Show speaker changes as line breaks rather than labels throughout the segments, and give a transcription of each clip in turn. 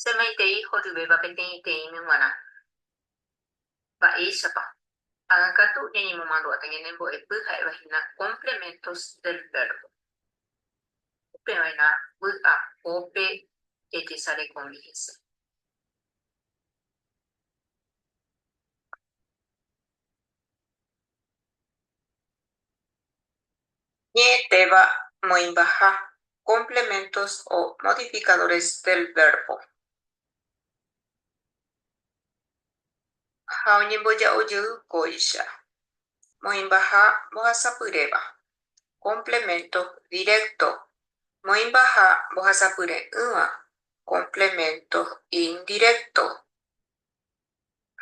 Semeitei horyvéva peteĩteĩ mymbarã. Mba'éichapa. Ág̃akatu ñañemomandu'áta ñanembo'epy ha'evahína complementos del verbo. Upeva'erã vy'apópe jejesarekómi hese. Ñe'ẽtéva moĩmbaha complementos o modificadores del verbo. Ha oñemboja'ojeýkóicha. Moĩmbaha mbohasapyréva. Complemento directo. Moĩmbaha mbohasapyre'ỹva. Complemento indirecto.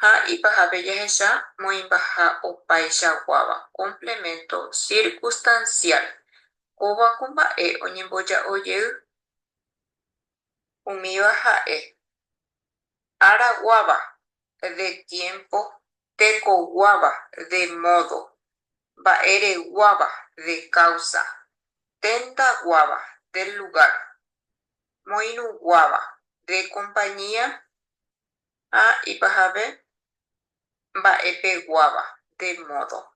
Ha ipahápe jahecha moĩmbaha opaichaguáva. Complemento circunstancial. Kóva ko mba'e oñemboja'ojey. Umíva ha'e. Araguáva de tiempo. Tekoguáva de modo. Mba'ereguáva de causa. Tentaguáva del lugar. Moinuguáva de compañía. Ha ipahápe mba'epeguáva de modo.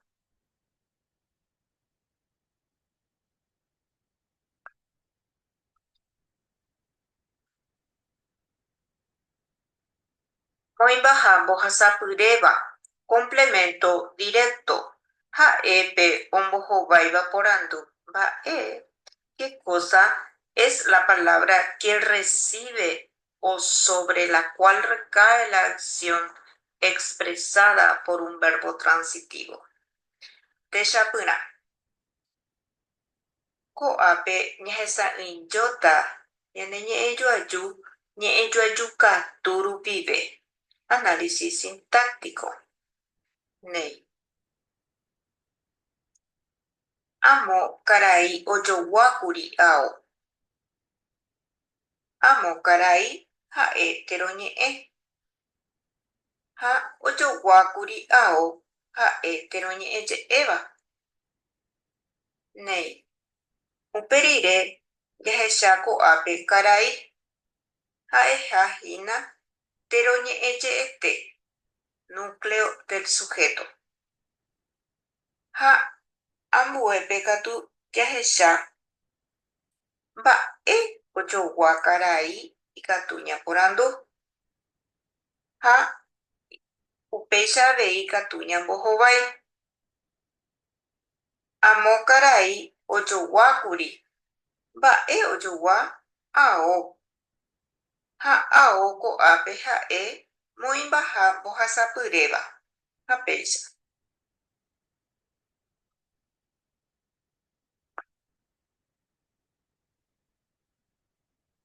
Moĩmbaha mbohasapyréva. Complemento directo. Ha'épe ombohováiva porandu. Mba'e. ¿Qué cosa es la palabra que recibe o sobre la cual recae la acción expresada por un verbo transitivo? Techapyrã. Ko'ápe ñahesa'ỹijóta ñane ñe'ẽjoaju ñe'ẽjoajukatu rupive. Análisis sintáctico. Néi. Amo karai ojoguákuri ao. Amo karai ha'e teroñe'ẽ. Ha ojoguákuri ao ha'e teroñe'ẽje'éva. Néi. Uperire jahecha ko'ápe karai ha'ehahína teroñe'ẽje'ete. Núcleo del sujeto. Ha ambuépe katu jahecha mba'e ojogua karai ikatu ñaporandu. Ha upéicha avei katu ñambohovái. Amo karai ojoguákuri. Mba'e ojogua ao. Ha ao ko'ápe ha'e moĩmbaha mbohasapyréva. Ha péicha.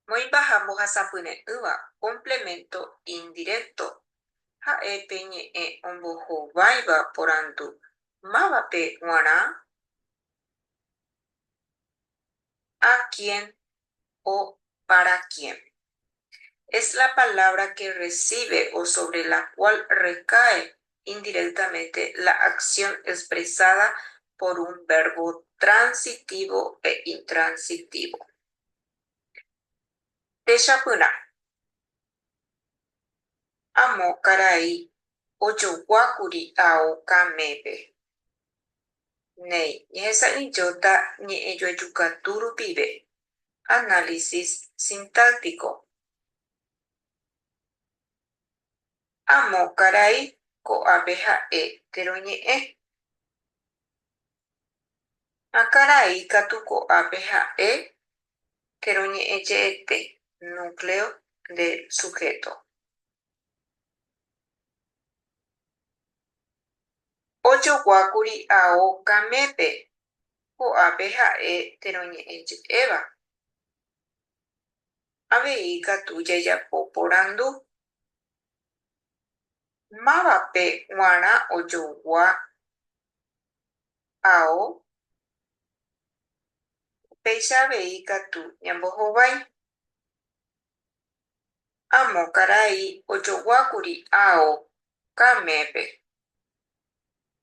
Moĩmbaha mbohasapyre'ỹva. Complemento indirecto. Ha'épe ñe'ẽ ombohováiva porandu. Mávape g̃uarã? ¿A quién o para quién? Es la palabra que recibe o sobre la cual recae indirectamente la acción expresada por un verbo transitivo e intransitivo. Techapyrã. Amo karai ojoguákuri ao kamépe. Néi. Ñahesa'ỹijóta ñe'ẽjoajukatu rupive. Análisis sintáctico. Amo karai ko'ápe ha'e teroñe'ẽ. Ha karai katu ko'ápe ha'e teroñe'ẽje'ete. Núcleo del sujeto. Ojoguákuri ao kamépe. Ko'ápe ha'e teroñe'ẽje'éva. Avei katu jajapo porandu. Mávape g̃uarã ojogua ao. Upéicha avei katu ñambohovái. Amo karai ojoguákuri ao kamépe.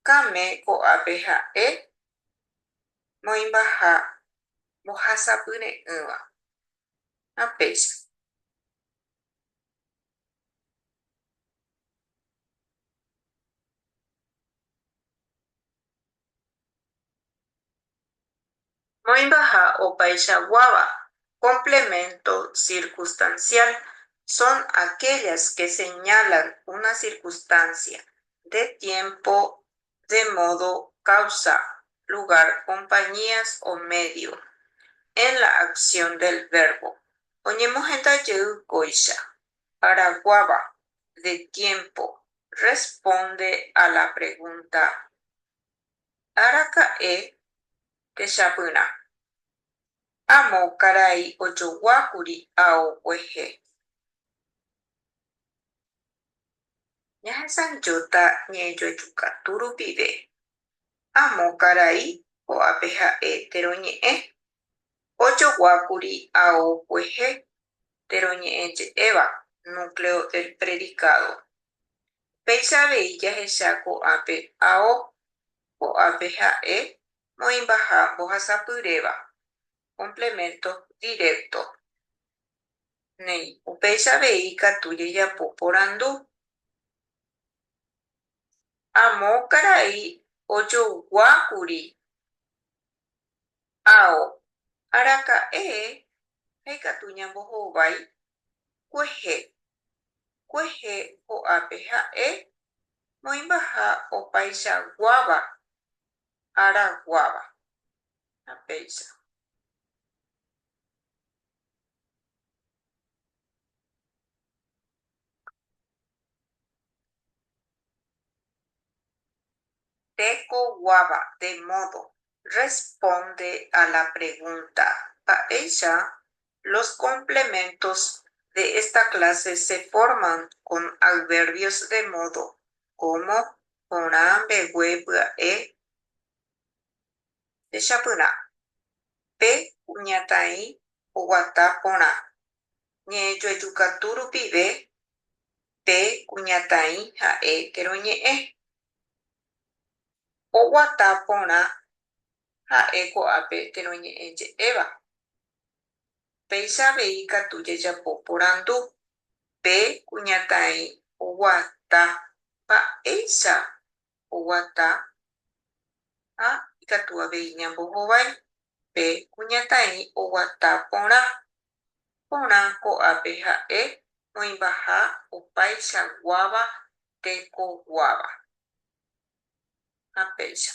Kamé ko'ápe ha'e moĩmbaha mbohasapyre'ỹva. Ha péicha. Moimbaha o Paishaguaba. Complemento circunstancial son aquellas que señalan una circunstancia de tiempo, de modo, causa, lugar, compañías o medio en la acción del verbo. Oñemojentayew goisha. Araguaba, de tiempo, responde a la pregunta Arakae Teshapuna. Amo karai ojowákuri ao oehe. Ñahasãjota ñe'ẽjoajukatu pive. Amo karai ko'ápe ha'e teroñe'ẽ. Ojoguákuri ao oehe teroñe'ẽje'éva. Núcleo del predicado. Péicha avei jahecha ko'ápe ao ko'ápe ha'e moĩmbaha mbohasapyréva. Complemento directo. Néi upéicha avei katu jejapo porandu. Amo karai ojoguákuri ao araka'e ndaikatu ñambohovái kuehe. Kuehe ko'ápe ha'e moĩmbaha opaichaguáva araguáva. Apéicha. Tekoguáva, de modo, responde a la pregunta. Paecha, los complementos de esta clase se forman con adverbios de modo, como porã, mbegue, pya'e, techapyrã. Pe kuñataĩ oguata porã. Ñe'ẽjoajukatu rupive, pe kuñataĩ ha'e teroñe'ẽ. Oguata porã ha'e ko'ápe teroñe'ẽje'éva. Péicha avei katu jejapo porandu. Pe kuñataĩ oguata mba'éicha oguata ha ikatu avei ñambohovái. Pe kuñataĩ oguata porã. Porã ko'ápe ha'e moĩmbaha opaichaguáva tekoguáva. Apéicha.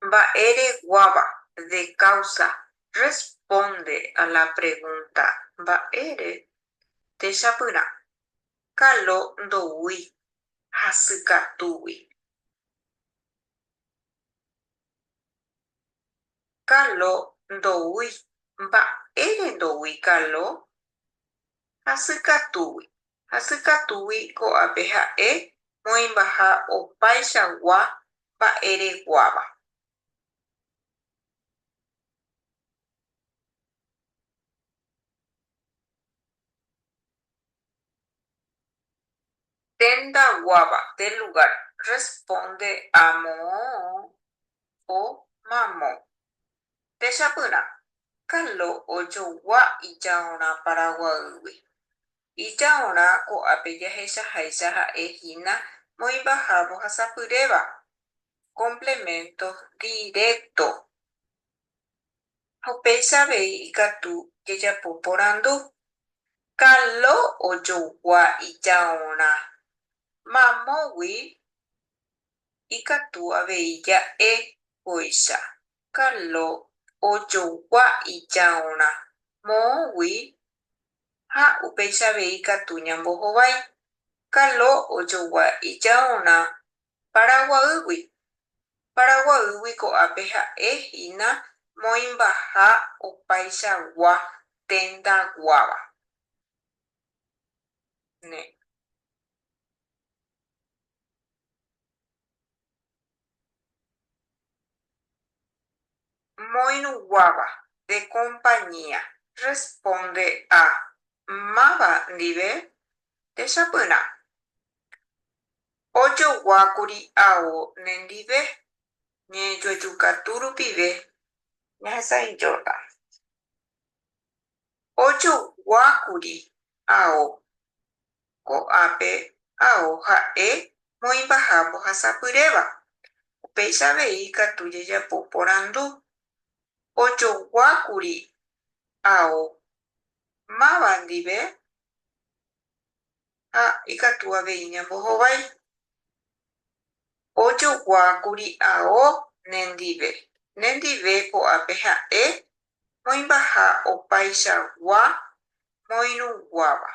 Mba'ereguáva, de causa, responde a la pregunta mba'ére techapyrã. Kalo ndoúi hasykatúgui. Kalo ndoúi. Mba'ére ndoúi kalo. Hasykatúgui. Hasykatúgui ko'ápe ha'e moĩmbaha opaichagua mba'ereguáva. Tendaguáva, del lugar, responde amo o mamó. Techapyrã. Kalo ojogua ija'órã Paraguaýgui. Ija'órã ko'ápe jahechaháicha ha'e hína moĩmbaha mbohasapyréva. Complemento directo. Upéicha avei ikatu jejapo porandu. Kalo ojogua ija'órã mamógui ikatu avei ja'e kóicha. Kalo ojogua ija'órã moõgui ha upéicha avei ikatu ñambohovái. Kalo ojogua ija'órã Paraguaýgui. Paraguaýgui ko'ápe ha'e hína moĩmbaha opaichagua tendaguáva. Moinuguáva, de compañía, responde a máva ndive techapyrã. Ojoguákuri ao nendive. Ñe'ẽjoajukatu rupive. Ñahasãijóta. ojoguákuri ao ko'ápe ao ha'e moĩmbaha mbohasapyréva. Upéichavei katu jejapo porandu. Ojoguákuri ao máva ndive ha ikatu avei ñambohovái. Ojoguákuri ao nendive. Nendive ko'ápe ha'e moĩmbaha opaichagua moirũguáva.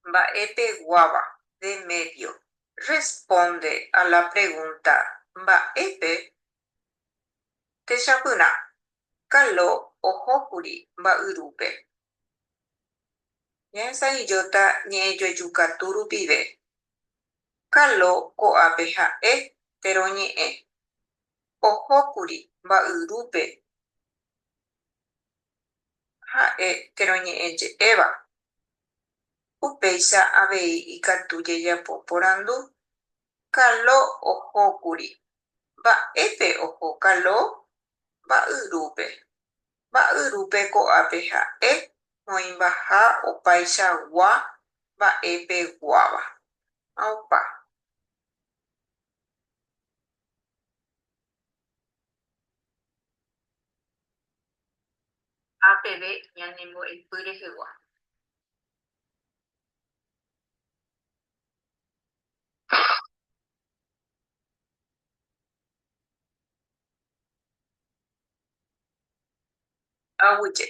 Mba'epeguáva de medio responde a la pregunta mba'épe techapyrã. Kalo ohókuri mba'yrúpe. Ñanesãijóta ñe'ẽjoajukatu rupive. Kalo ko'ápe ha'e teroñe'ẽ. Ohókuri mba'yrúpe ha'e teroñe'ẽje'éva. Upéicha avei ikatu jejapo porandu. Kalo ohókuri. Mba'épe oho kalo? Mba'yrúpe. Mba'yrúpe ko'ápe ha'e moĩmbaha opaichagua mba'épeguáva. Opa. Apeve ñanembo'epy rehegua. Aguyje.